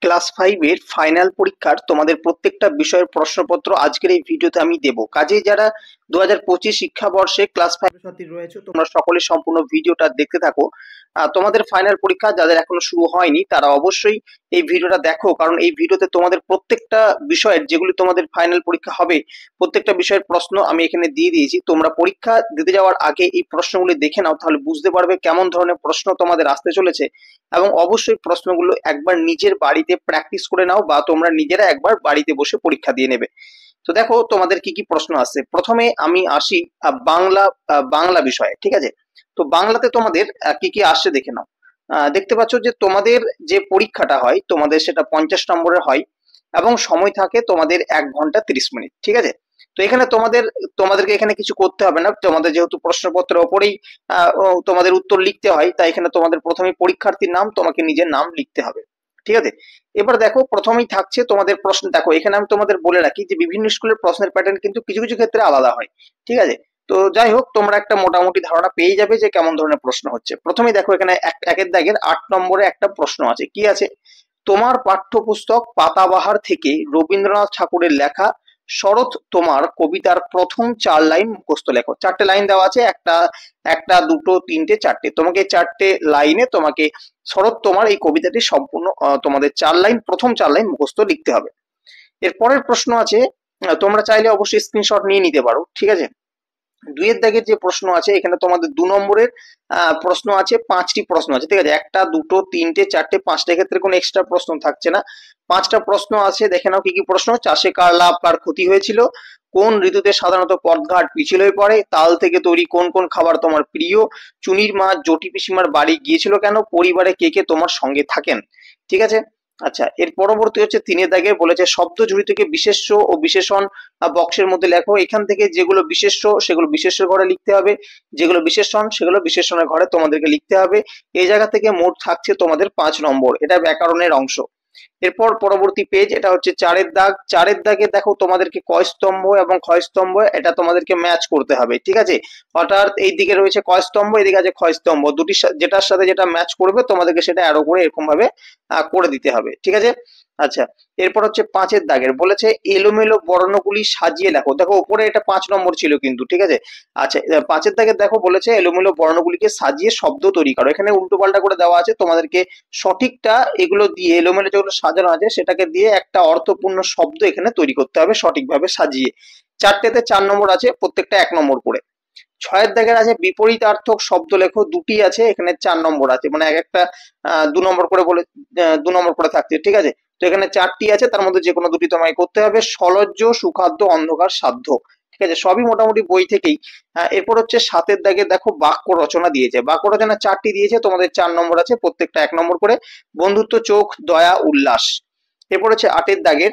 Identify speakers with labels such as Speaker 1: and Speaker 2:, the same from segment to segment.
Speaker 1: Class 5 এর final পরীক্ষার তোমাদের প্রত্যেকটা বিষয়ের প্রশ্নপত্র আজকের এই ভিডিওতে আমি দেব। কাজেই যারা 2025 শিক্ষাবর্ষে ক্লাস 5 এর ছাত্রী রয়েছে তোমরা সকলে সম্পূর্ণ ভিডিওটা দেখতে থাকো। তোমাদের ফাইনাল পরীক্ষা যাদের এখনো শুরু হয়নি তারা অবশ্যই এই ভিডিওটা দেখো, কারণ এই ভিডিওতে তোমাদের প্রত্যেকটা বিষয়ের যেগুলি তোমাদের ফাইনাল পরীক্ষা হবে প্রত্যেকটা বিষয়ের প্রশ্ন আমি এখানে দিয়ে দিয়েছি। তোমরা পরীক্ষা দিতে যাওয়ার আগে এই প্রশ্নগুলি দেখে নাও, তাহলে বুঝতে পারবে কেমন ধরনের প্রশ্ন তোমাদের আসতে চলেছে। এবং অবশ্যই প্রশ্নগুলো একবার নিজের বাড়িতে প্র্যাকটিস করে নাও বা তোমরা নিজেরা একবার বাড়িতে বসে পরীক্ষা দিয়ে নেবে। তো দেখো তোমাদের কি কি প্রশ্ন আসছে। প্রথমে আমি আসি বাংলা বিষয়ে, ঠিক আছে। তো বাংলাতে তোমাদের কি কি আসছে দেখে নাও। দেখতে পাচ্ছ যে তোমাদের যে পরীক্ষাটা হয় তোমাদের সেটা 50 নম্বরের হয় এবং সময় থাকে তোমাদের 1 ঘন্টা 30 মিনিট, ঠিক আছে। তো এখানে তোমাদেরকে এখানে কিছু করতে হবে না, তোমাদের যেহেতু প্রশ্নপত্রের ওপরেই তোমাদের উত্তর লিখতে হয়, তাই এখানে তোমাদের প্রথমে পরীক্ষার্থীর নাম, তোমাকে নিজের নাম লিখতে হবে, ঠিক আছে। এবার দেখো প্রথমেই থাকছে তোমাদের প্রশ্ন। দেখো এখানে আমি তোমাদের বলে রাখি যে বিভিন্ন স্কুলের প্রশ্নের প্যাটার্ন কিন্তু কিছু কিছু ক্ষেত্রে আলাদা হয়, ঠিক আছে। তো যাই হোক, তোমরা একটা মোটামুটি ধারণা পেয়ে যাবে যে কেমন ধরনের প্রশ্ন হচ্ছে। প্রথমেই দেখো এখানে একের দাগের 8 নম্বরে একটা প্রশ্ন আছে। কি আছে? তোমার পাঠ্যপুস্তক পাতাবাহার থেকে রবীন্দ্রনাথ ঠাকুরের লেখা শরৎ তোমার কবিতার প্রথম 4 লাইন মুখস্থ লেখো। 4টে লাইন দেওয়া আছে, একটা একটা দুটো তিনটে চারটে। তোমাকে 4টে লাইনে তোমাকে শরৎ তোমার এই কবিতাটি সম্পূর্ণ তোমাদের 4 লাইন, প্রথম 4 লাইন মুখস্থ লিখতে হবে। এর পরের প্রশ্ন আছে, তোমরা চাইলে অবশ্যই স্ক্রিনশট নিয়ে নিতে পারো, ঠিক আছে। 2 এর দাগের যে প্রশ্ন আছে এখানে তোমাদের 2 নম্বরের প্রশ্ন আছে। 5টি প্রশ্ন আছে, ঠিক আছে। একটা দুটো তিনটে চারটে 5টা ক্ষেত্রে কোনো এক্সট্রা প্রশ্ন থাকছে না। 5টা প্রশ্ন আছে, দেখে নাও কি কি প্রশ্ন। চাষে কার লাভ কার ক্ষতি হয়েছিল, কোন ঋতুতে সাধারণত পথঘাট পিছিল হয়ে পড়ে, তাল থেকে তৈরি কোন কোন খাবার তোমার প্রিয়, চুনির মা জটি পিসিমার বাড়ি গিয়েছিল কেন, পরিবারে কে কে তোমার সঙ্গে থাকেন, ঠিক আছে। আচ্ছা, এর পরবর্তী হচ্ছে 3 এর দাগে বলেছে শব্দ ঝুড়ি থেকে বিশেষ্য ও বিশেষণ বক্সের মধ্যে লেখো। এখান থেকে যেগুলো বিশেষ্য সেগুলো বিশেষ্য ঘরে লিখতে হবে, যেগুলো বিশেষণ সেগুলো বিশেষণের ঘরে তোমাদেরকে লিখতে হবে। এই জায়গা থেকে মোট থাকছে তোমাদের 5 নম্বর, এটা ব্যাকরণের অংশ। এরপর পরবর্তী পেজ, এটা হচ্ছে 4 এর দাগ। 4 এর দাগে দেখো তোমাদেরকে ক স্তম্ভ এবং খ স্তম্ভ এটা তোমাদেরকে ম্যাচ করতে হবে, ঠিক আছে। অর্থাৎ এই দিকে রয়েছে ক স্তম্ভ, এদিকে আছে খ স্তম্ভ, দুটি যেটার সাথে যেটা ম্যাচ করবে তোমাদেরকে সেটা অ্যারো করে এরকম ভাবে করে দিতে হবে, ঠিক আছে। আচ্ছা, এরপর হচ্ছে 5 এর দাগের বলেছে এলোমেলো বর্ণগুলি সাজিয়ে লেখো। দেখো উপরে এটা 5 নম্বর ছিল কিন্তু, ঠিক আছে। আচ্ছা, 5 এর দাগের দেখো বলেছে এলোমেলো বর্ণগুলিকে সাজিয়ে শব্দ তৈরি করো। এখানে উল্টো পাল্টা করে দেওয়া আছে, তোমাদেরকে সঠিকটা এগুলো দিয়ে এলোমেলো যেগুলো সাজানো আছে সেটাকে দিয়ে একটা অর্থপূর্ণ শব্দ এখানে তৈরি করতে হবে সঠিকভাবে সাজিয়ে। 4টেতে 4 নম্বর আছে, প্রত্যেকটা 1 নম্বর করে। 6 এর দাগের আছে বিপরীতার্থক শব্দ লেখো, দুটি আছে, এখানে 4 নম্বর আছে, মানে এক একটা 2 নম্বর করে বলে 2 নম্বর করে থাকছে, ঠিক আছে। তো এখানে 4টি আছে, তার মধ্যে যে কোনো দুটি তোমায় করতে হবে। সলজ্জ সুখাদ্য অন্ধকার সাধ্য, ঠিক আছে, সবই মোটামুটি বই থেকেই। এরপর হচ্ছে 7 এর দাগে দেখো বাক্য রচনা দিয়েছে। বাক্য রচনা 4টি দিয়েছে, তোমাদের 4 নম্বর আছে, প্রত্যেকটা 1 নম্বর করে। বন্ধুত্ব চোখ দয়া উল্লাস। এরপর হচ্ছে 8 এর দাগের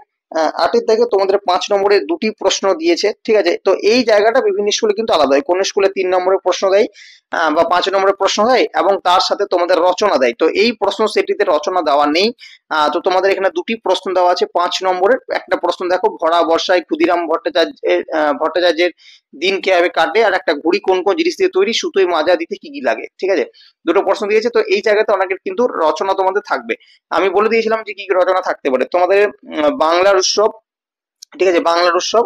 Speaker 1: 8 এর দাগে তোমাদের 5 নম্বরের দুটি প্রশ্ন দিয়েছে, ঠিক আছে। তো এই জায়গাটা বিভিন্ন স্কুলে কিন্তু আলাদা হয়, কোন স্কুলে 3 নম্বরের প্রশ্ন দেয় বা 5 নম্বরের প্রশ্ন দেয় এবং তার সাথে তোমাদের রচনা দেয়। তো এই প্রশ্ন সেটিতে রচনা দেওয়া নেই। তো তোমাদের এখানে দুটি প্রশ্ন দেওয়া আছে 5 নম্বরের। একটা প্রশ্ন দেখো ভরা বর্ষায় ক্ষুদিরাম ভট্টাচার্যের দিন কিভাবে কাটে, আর একটা ঘুড়ি কোন কোন জিনিস দিয়ে তৈরি, সুতোয় মাজা দিতে কি কি লাগে, ঠিক আছে। দুটো প্রশ্ন দিয়েছে, তো এই জায়গাতে অনেকের কিন্তু রচনা তোমাদের থাকবে। আমি বলে দিয়েছিলাম যে কি কি রচনা থাকতে পারে তোমাদের। বাংলার উৎসব, ঠিক আছে, বাংলার উৎসব,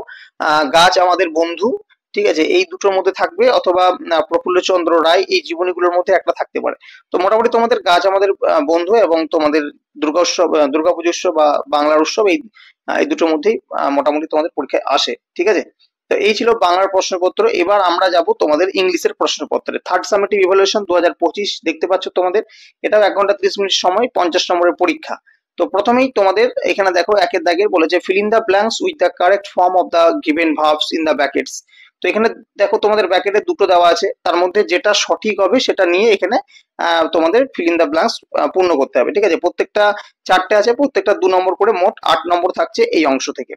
Speaker 1: গাছ আমাদের বন্ধু, ঠিক আছে, এই দুটোর মধ্যে থাকবে, অথবা প্রফুল্লচন্দ্র রায় এই জীবনীগুলোর মধ্যে একটা থাকতে পারে। তো মোটামুটি তোমাদের গাছ আমাদের বন্ধু এবং তোমাদের দুর্গা উৎসব, দুর্গাপুজো উৎসব বা বাংলার উৎসব, এই দুটোর মধ্যেই মোটামুটি তোমাদের পরীক্ষায় আসে, ঠিক আছে। তো এই ছিল বাংলার প্রশ্নপত্র। এবার আমরা যাব তোমাদের ইংলিশের প্রশ্নপত্রে। থার্ড সামেটিভ ইভ্যালুয়েশন 2025 দেখতে পাচ্ছ তোমাদের, এটাও 1 ঘন্টা 30 মিনিট সময়, 50 নম্বরের পরীক্ষা। তো প্রথমেই তোমাদের এখানে দেখো 1 এর দাগের বলেছে fill in the blanks with the correct form of the given verbs in the brackets. তো এখানে দেখো তোমাদের ব্র্যাকেটে দুটো দেওয়া আছে, তার মধ্যে যেটা সঠিক হবে সেটা নিয়ে এখানে তোমাদের ফিল ইন দ্য ব্ল্যাঙ্কস পূর্ণ করতে হবে, ঠিক আছে। প্রত্যেকটা 4টে আছে, প্রত্যেকটা 2 নম্বর করে, মোট 8 নম্বর থাকছে এই অংশ থেকে।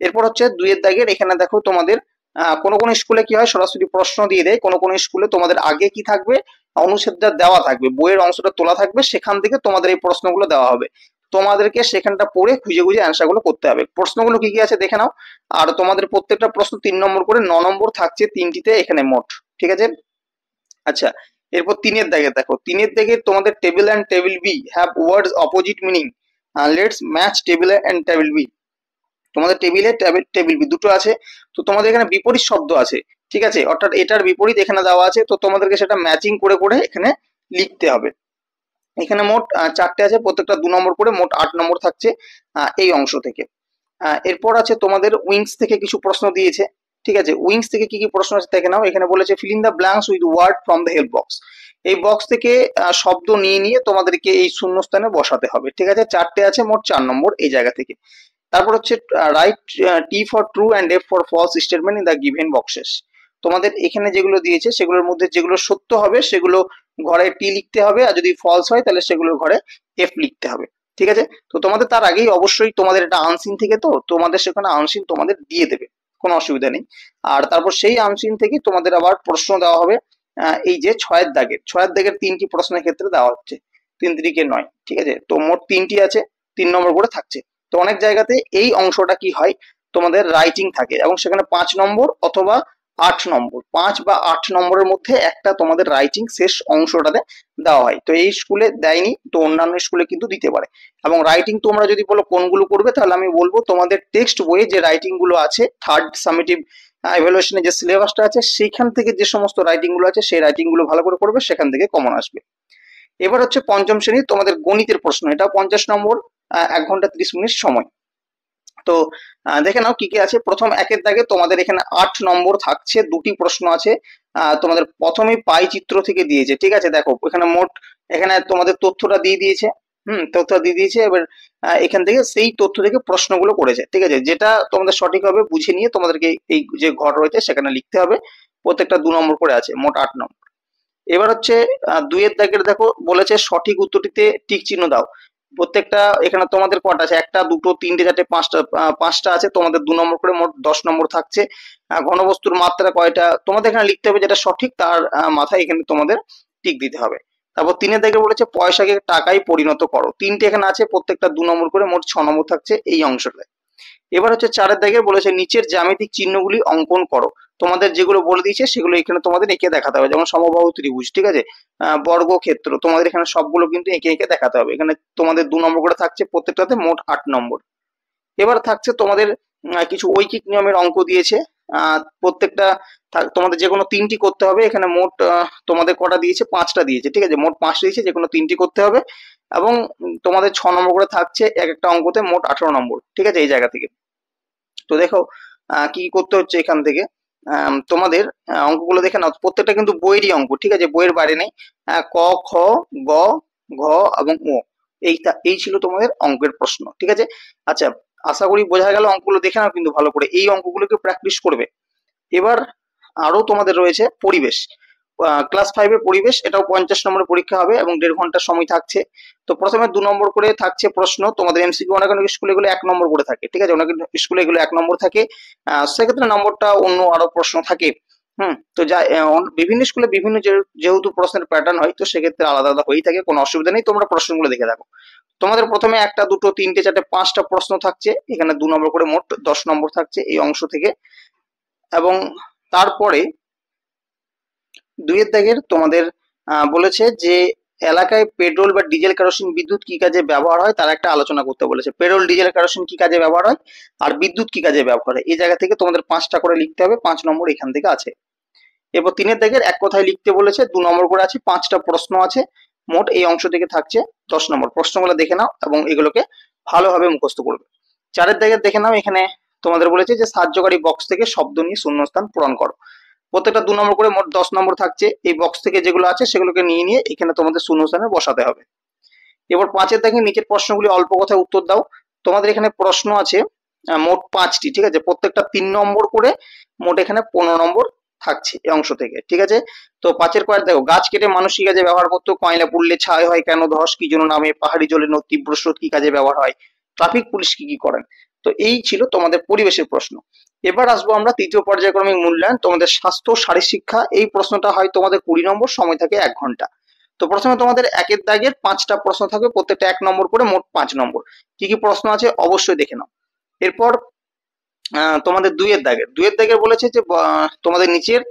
Speaker 1: এরপর হচ্ছে 2 এর দাগের এখানে দেখো তোমাদের কোন কোন স্কুলে কি হয় সরাসরি প্রশ্ন দিয়ে দেয়, কোন কোন স্কুলে তোমাদের আগে কি থাকবে, অনুচ্ছেদটা দেওয়া থাকবে, বইয়ের অংশটা তোলা থাকবে, সেখান থেকে তোমাদের এই প্রশ্নগুলো দেওয়া হবে। তোমাদেরকে সেখানটা পড়ে খুঁজে খুঁজে অ্যান্সার গুলো করতে হবে। প্রশ্নগুলো কি কি আছে দেখে নাও। আর তোমাদের প্রত্যেকটা প্রশ্ন 3 নম্বর করে, 9 নম্বর থাকছে 3টিতে এখানে মোট, ঠিক আছে। আচ্ছা, এরপর 3 এর দাগে দেখো, 3 এর দাগে তোমাদের table and table B have words opposite meaning. Let's match table A and table B. তোমাদের টেবিলে টেবিল বি দুটো আছে, তো তোমাদের এখানে বিপরীত শব্দ আছে, ঠিক আছে, অর্থাৎ এটার বিপরীত এখানে দেওয়া আছে, তো তোমাদেরকে সেটা ম্যাচিং করে করে এখানে লিখতে হবে। এখানে মোট 4টে আছে, প্রত্যেকটা 2 নম্বর করে, মোট 8 নম্বর থাকছে এই অংশ থেকে। এরপর আছে তোমাদের উইংস থেকে কিছু প্রশ্ন দিয়েছে, ঠিক আছে। উইংস থেকে কি কি প্রশ্ন আছে দেখে নাও। এখানে বলেছে fill in the blanks with word from the help box. এই বক্স থেকে শব্দ নিয়ে নিয়ে তোমাদেরকে এই শূন্যস্থানে বসাতে হবে, ঠিক আছে। 4টে আছে, মোট 4 নম্বর এই জায়গা থেকে। তারপর হচ্ছে write T for true and F for false statement in the given boxes. তোমাদের এখানে যেগুলো দিয়েছে সেগুলোর মধ্যে যেগুলো সত্য হবে সেগুলো ঘরে টি লিখতে হবে, আর যদি ফলস হয় তাহলে সেগুলোর ঘরে এফ লিখতে হবে, ঠিক আছে। তো তোমাদের তার আগেই অবশ্যই তোমাদের এটা আনসিন থেকে, তো তোমাদের সেখানে আনসিন তোমাদের দিয়ে দেবে, কোনো অসুবিধা নেই। আর তারপর সেই আনসিন থেকে তোমাদের আবার প্রশ্ন দেওয়া হবে। এই যে 6এর দাগের 3টি প্রশ্নের ক্ষেত্রে দেওয়া হচ্ছে, 3 3 9, ঠিক আছে। তো মোট 3টি আছে, 3 নম্বর করে থাকছে। তো অনেক জায়গাতে এই অংশটা কি হয়, তোমাদের রাইটিং থাকে, এবং সেখানে 5 নম্বর অথবা 8 নম্বর, 5 বা 8 নম্বরের মধ্যে একটা তোমাদের রাইটিং শেষ অংশটাতে দেওয়া হয়। তো এই স্কুলে দেয়নি, তো অন্যান্য স্কুলে কিন্তু দিতে পারে। এবং রাইটিং তোমরা যদি বলো কোনগুলো করবে, তাহলে আমি বলবো তোমাদের টেক্সট বইয়ে যে রাইটিং গুলো আছে, থার্ড সামেটিভ ইভ্যালুয়েশনে যে সিলেবাসটা আছে সেখান থেকে যে সমস্ত রাইটিং গুলো আছে সেই রাইটিং গুলো ভালো করে করবে, সেখান থেকে কমন আসবে। এবার হচ্ছে পঞ্চম শ্রেণী তোমাদের গণিতের প্রশ্ন, এটা 50 নম্বর, 1 ঘন্টা 30 মিনিট সময়। তো দেখে নাও কি কি আছে। প্রথম 1এর দাগে তোমাদের এখানে 8 নম্বর থাকছে, 2টি প্রশ্ন আছে। তোমাদের প্রথমেই পাই চিত্র থেকে দিয়েছে, ঠিক আছে। দেখো এখানে মোট, এখানে তোমাদের তথ্যটা দিয়ে দিয়েছে, তথ্যটা দিয়ে দিয়েছে। এবার এখান থেকে সেই তথ্য থেকে প্রশ্নগুলো করেছে, ঠিক আছে। যেটা তোমাদের সঠিক হবে বুঝে নিয়ে তোমাদেরকে এই যে ঘর রয়েছে সেখানে লিখতে হবে। প্রত্যেকটা 2 নম্বর করে আছে, মোট 8 নম্বর। এবার হচ্ছে 2এর দাগের দেখো বলেছে সঠিক উত্তরটিতে টিক চিহ্ন দাও। প্রত্যেকটা এখানে তোমাদের কটা আছে, 1টা 2টো 3টে 4টে 5টা আছে, তোমাদের 2 নম্বর করে, মোট 10 নম্বর থাকছে। ঘনবস্তুর মাত্রা কয়টা তোমাদের এখানে লিখতে হবে, যেটা সঠিক তার মাথায় এখানে তোমাদের টিক দিতে হবে। তারপর 3এর দাগে বলেছে পয়সাকে টাকায় পরিণত করো। 3টে এখানে আছে, প্রত্যেকটা 2 নম্বর করে, মোট 6 নম্বর থাকছে এই অংশটায়। এবার হচ্ছে 4এর দাগে বলেছে নিচের জ্যামিতিক চিহ্নগুলি অঙ্কন করো। তোমাদের যেগুলো বলে দিয়েছে সেগুলো এখানে তোমাদের এঁকে দেখাতে হবে, যেমন সমবাহু ত্রিভুজ, ঠিক আছে, বর্গক্ষেত্র, তোমাদের এখানে সবগুলো কিন্তু এঁকে এঁকে দেখাতে হবে। এখানে তোমাদের 2 নম্বর করে থাকছে, প্রত্যেকটাতে মোট 8 নম্বর। এবার থাকছে তোমাদের কিছু ঐকিক নিয়মের অঙ্ক দিয়েছে। প্রত্যেকটা তোমাদের যে কোনো 3টি করতে হবে। এখানে মোট তোমাদের কটা দিয়েছে, 5টা দিয়েছে, ঠিক আছে, মোট 5 দিয়েছে, যে কোনো 3টি করতে হবে। এবং তোমাদের 6 নম্বর করে থাকছে এক একটা অঙ্কতে, মোট 18 নম্বর, ঠিক আছে, এই জায়গা থেকে। তো দেখো কি কি করতে হচ্ছে এখান থেকে। তোমাদের অঙ্কগুলো দেখে নাও, প্রত্যেকটা কিন্তু বইয়েরই অঙ্ক, ঠিক আছে, বইয়ের বাইরে নেই। ক, খ, গ, ঘ এবং ও, এই ছিল তোমাদের অঙ্কের প্রশ্ন, ঠিক আছে। আচ্ছা, আশা করি বোঝা গেল। অঙ্কগুলো দেখে নাও কিন্তু ভালো করে, এই অঙ্কগুলোকে প্র্যাকটিস করবে। এবার আরো তোমাদের রয়েছে পরিবেশ, ক্লাস 5-এর পরিবেশ, এটাও 50 নম্বরের পরীক্ষা হবে এবং 1.5 ঘন্টার সময় থাকছে। তো প্রথমে 2 নম্বর করে থাকছে প্রশ্ন, তোমাদের এমসিকিউ, অনেক অনেক স্কুলে এগুলো 1 নম্বর করে থাকে, ঠিক আছে, অনেক স্কুলে এগুলো 1 নম্বর থাকে। সেক্ষেত্রে নম্বরটা অন্য আরো প্রশ্ন থাকে। তো যা বিভিন্ন স্কুলে বিভিন্ন যেহেতু প্রশ্নের প্যাটার্ন হয়, তো সেক্ষেত্রে আলাদা আলাদা হয়েই থাকে, কোনো অসুবিধা নেই, তোমরা প্রশ্নগুলো দেখে থাকো। তোমাদের প্রথমে 1টা 2টো 3টে 4টে 5টা প্রশ্ন থাকছে, এখানে 2 নম্বর করে, মোট 10 নম্বর থাকছে এই অংশ থেকে। এবং তারপরে 2এর দাগের তোমাদের বলেছে যে এলাকায় পেট্রোল বা ডিজেল কেরোসিন বিদ্যুৎ কি কাজে ব্যবহার হয় তার একটা আলোচনা করতে বলেছে। পেট্রোল ডিজেল কেরোসিন কি কাজে ব্যবহার হয় আর বিদ্যুৎ কি কাজে ব্যবহার হয়, এই জায়গা থেকে তোমাদের 5টা করে লিখতে হবে, 5 নম্বর এখান থেকে আছে। এরপর 3এর দাগের এক কথায় লিখতে বলেছে, 2 নম্বর করে আছে, 5টা প্রশ্ন আছে, মোট এই অংশ থেকে থাকছে 10 নম্বর। প্রশ্নগুলো দেখে নাও এবং এগুলোকে ভালোভাবে মুখস্থ করবে। 4এর দাগের দেখে নাও, এখানে তোমাদের বলেছে যে সাহায্যকারী বক্স থেকে শব্দ নিয়ে শূন্যস্থান পূরণ করো। প্রত্যেকটা 2 নম্বর করে, মোট 10 নম্বর থাকছে। এই বক্স থেকে যেগুলো আছে সেগুলোকে নিয়ে নিয়ে এখানে তোমাদের শূন্যস্থানে বসাতে হবে। এবার 5এর দাগে নিচের প্রশ্নগুলি অল্প কথায় উত্তর দাও। তোমাদের এখানে প্রশ্ন আছে মোট 5টি, ঠিক আছে, প্রত্যেকটা 3 নম্বর করে, মোট এখানে 15 নম্বর থাকছে এই অংশ থেকে, ঠিক আছে। তো 5এর কয়েক দেখো, গাছ কেটে মানুষ কি কাজে ব্যবহার করতো, কয়লা পুড়লে ছাই হয় কেন, ধস কি জন্য নামে, পাহাড়ি জলে তীব্র স্রোত কি কাজে ব্যবহার হয়, ট্রাফিক পুলিশ কি কি করেন। তো এই ছিল তোমাদের পরিবেশের প্রশ্ন। এবার আসবো আমরা 3য় পর্যায়ক্রমিক মূল্যায়ন, তোমাদের স্বাস্থ্য শারীর শিক্ষা। এই প্রশ্নটা হয় তোমাদের 20 নম্বর, সময় থাকে 1 ঘন্টা। তো প্রথমে তোমাদের 1এর দাগের 5টা প্রশ্ন থাকবে, প্রত্যেকটা 1 নম্বর করে, মোট 5 নম্বর। কি কি প্রশ্ন আছে অবশ্যই দেখে নাও। এরপর তোমাদের 2এর দাগের বলেছে যে তোমাদের নিচের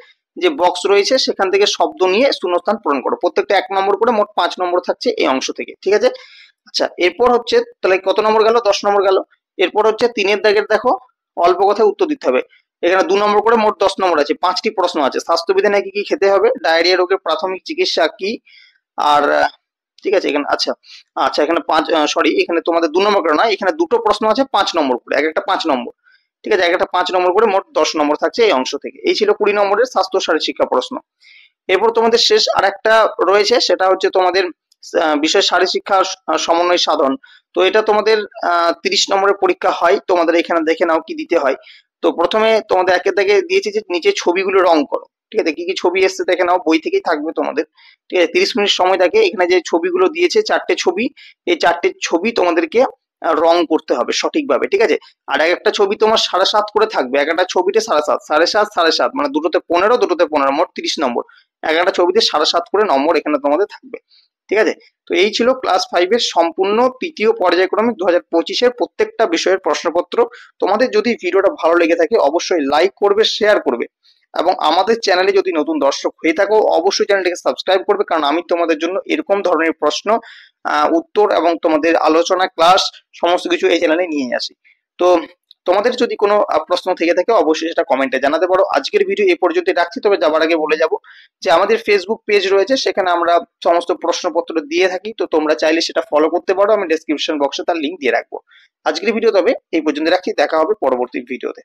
Speaker 1: যে বক্স রয়েছে সেখান থেকে শব্দ নিয়ে শূন্যস্থান পূরণ করো। প্রত্যেকটা 1 নম্বর করে, মোট 5 নম্বর থাকছে এই অংশ থেকে, ঠিক আছে। আচ্ছা, এরপর হচ্ছে তাহলে কত নম্বর গেল? 10 নম্বর গেল। এরপর হচ্ছে 3 দাগের দেখো, অল্প কথায় উত্তর দিতে হবে। এখানে 2 নম্বর করে মোট 10 নম্বর আছে। 5টি প্রশ্ন আছে। স্বাস্থ্যবিধানে কি কি খেতে হবে? ডায়রিয়া রোগের প্রাথমিক চিকিৎসা কি? আর ঠিক আছে এখানে আচ্ছা, আচ্ছা এখানে 5 সরি এখানে তোমাদের 2 নম্বর করে নয়, এখানে দুটো প্রশ্ন আছে 5 নম্বর করে। এক একটা 5 নম্বর। ঠিক আছে, এক একটা 5 নম্বর করে মোট 10 নম্বর থাকছে এই অংশ থেকে। এই ছিল 20 নম্বরের স্বাস্থ্য শারীর শিক্ষা প্রশ্ন। এরপর তোমাদের শেষ আরেকটা রয়েছে, সেটা হচ্ছে তোমাদের বিষয় শারীর শিক্ষা সমন্বয় সাধন। তো এটা তোমাদের 30 নম্বরের পরীক্ষা হয়। তোমাদের এখানে দেখে নাও কি দিতে হয়। তো প্রথমে তোমাদের একের দাগে দিয়েছে যে নিচে ছবিগুলো রং করো। ঠিক আছে, কি কি ছবি এসছে দেখে নাও, বই থেকেই থাকবে তোমাদের। ঠিক আছে, 30 মিনিট সময় থাকে। এখানে যে ছবিগুলো দিয়েছে 4টে ছবি, এই 4টে ছবি তোমাদেরকে রং করতে হবে সঠিকভাবে। ঠিক আছে, আর এক একটা ছবি তোমার 7.5 করে থাকবে। এক একটা ছবিতে 7.5, 7.5, 7.5, মানে দুটোতে 15, দুটোতে 15, মোট 30 নম্বর। এক একটা ছবিতে 7.5 করে নম্বর এখানে তোমাদের থাকবে। ঠিক আছে, তো এই ছিল ক্লাস 5 এর সম্পূর্ণ তৃতীয় পর্যায়ক্রমিক 2025-এর প্রত্যেকটা বিষয়ের প্রশ্নপত্র। তোমাদের যদি ভিডিওটা ভালো লেগে থাকে অবশ্যই লাইক করবে, শেয়ার করবে, এবং আমাদের চ্যানেলে যদি নতুন দর্শক হয়ে থাকো অবশ্যই চ্যানেলটিকে সাবস্ক্রাইব করবে, কারণ আমি তোমাদের জন্য এরকম ধরনের প্রশ্ন, উত্তর এবং তোমাদের আলোচনা, ক্লাস সমস্ত কিছু এই চ্যানেলে নিয়ে আসি। তো তোমাদের যদি কোনো প্রশ্ন থেকে থাকে অবশ্যই সেটা কমেন্টে জানাতে পারো। আজকের ভিডিও এই পর্যন্ত রাখছি, তবে যাবার আগে বলে যাব যে আমাদের ফেসবুক পেজ রয়েছে, সেখানে আমরা সমস্ত প্রশ্নপত্র দিয়ে থাকি। তো তোমরা চাইলে সেটা ফলো করতে পারো, আমি ডেসক্রিপশন বক্সে তার লিংক দিয়ে রাখবো। আজকের ভিডিও তবে এই পর্যন্ত রাখছি, দেখা হবে পরবর্তী ভিডিওতে।